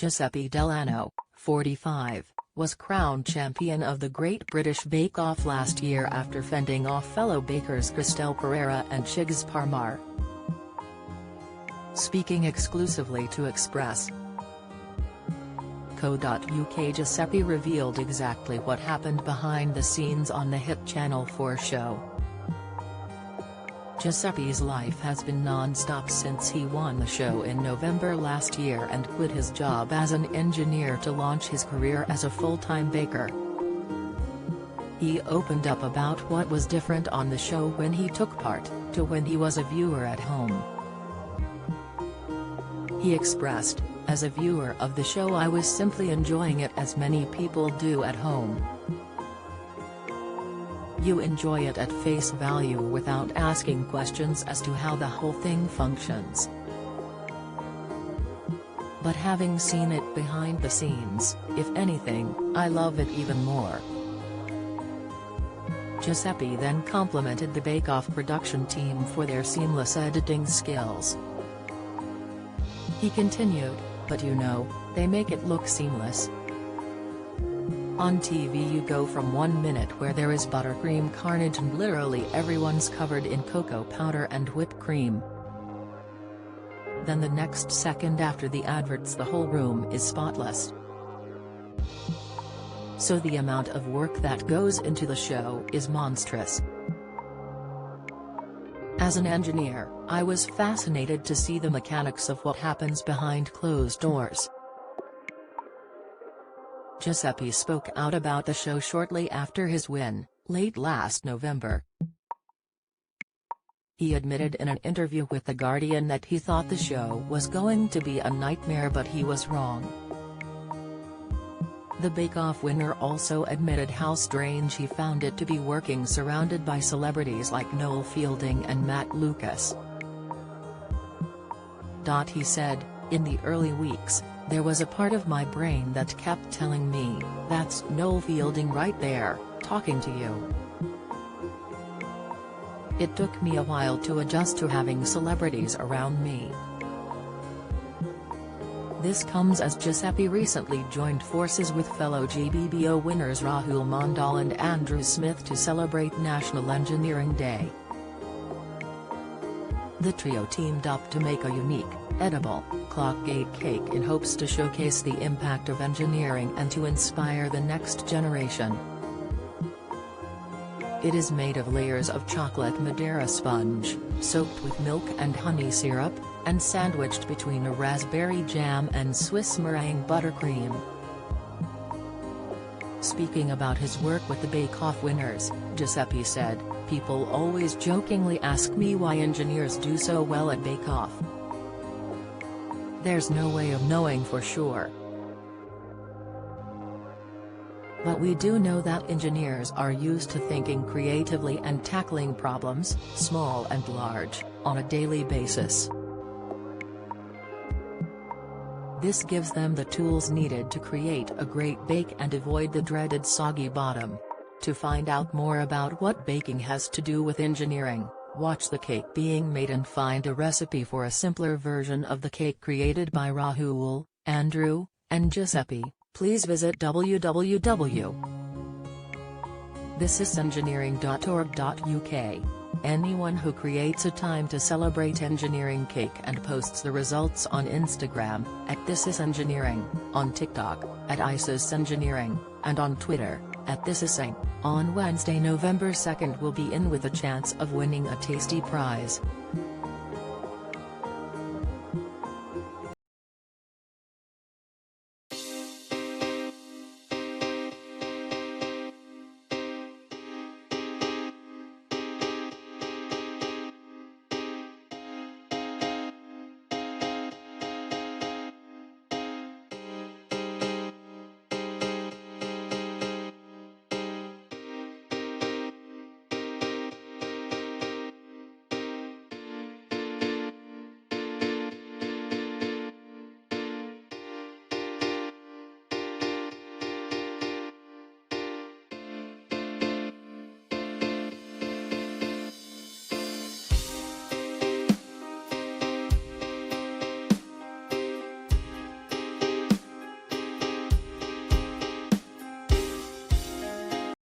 Giuseppe Dell'Anno, 45, was crowned champion of the Great British Bake Off last year after fending off fellow bakers Christelle Pereira and Shigs Parmar. Speaking exclusively to Express.co.uk, Giuseppe revealed exactly what happened behind the scenes on the hit Channel 4 show. Giuseppe's life has been non-stop since he won the show in November last year and quit his job as an engineer to launch his career as a full-time baker. He opened up about what was different on the show when he took part, to when he was a viewer at home. He expressed, "As a viewer of the show I was simply enjoying it as many people do at home. You enjoy it at face value without asking questions as to how the whole thing functions. But having seen it behind the scenes, if anything, I love it even more." Giuseppe then complimented the Bake Off production team for their seamless editing skills. He continued, "But you know, they make it look seamless. On TV you go from 1 minute where there is buttercream carnage and literally everyone's covered in cocoa powder and whipped cream. Then the next second after the adverts the whole room is spotless. So the amount of work that goes into the show is monstrous. As an engineer, I was fascinated to see the mechanics of what happens behind closed doors." Giuseppe spoke out about the show shortly after his win, late last November. He admitted in an interview with The Guardian that he thought the show was going to be a nightmare, but he was wrong. The Bake Off winner also admitted how strange he found it to be working surrounded by celebrities like Noel Fielding and Matt Lucas. He said, "In the early weeks, there was a part of my brain that kept telling me, that's Noel Fielding right there, talking to you. It took me a while to adjust to having celebrities around me." This comes as Giuseppe recently joined forces with fellow GBBO winners Rahul Mandal and Andrew Smith to celebrate National Engineering Day. The trio teamed up to make a unique, edible, clockgate cake in hopes to showcase the impact of engineering and to inspire the next generation. It is made of layers of chocolate Madeira sponge, soaked with milk and honey syrup, and sandwiched between a raspberry jam and Swiss meringue buttercream. Speaking about his work with the Bake Off winners, Giuseppe said, "People always jokingly ask me why engineers do so well at Bake Off. There's no way of knowing for sure. But we do know that engineers are used to thinking creatively and tackling problems, small and large, on a daily basis. This gives them the tools needed to create a great bake and avoid the dreaded soggy bottom." To find out more about what baking has to do with engineering, watch the cake being made and find a recipe for a simpler version of the cake created by Rahul, Andrew, and Giuseppe. Please visit www.thisisengineering.org.uk. Anyone who creates a time to celebrate engineering cake and posts the results on Instagram, @thisisengineering, on TikTok, @isisengineering, and on Twitter, @thisiseng, on Wednesday, November 2nd will be in with a chance of winning a tasty prize.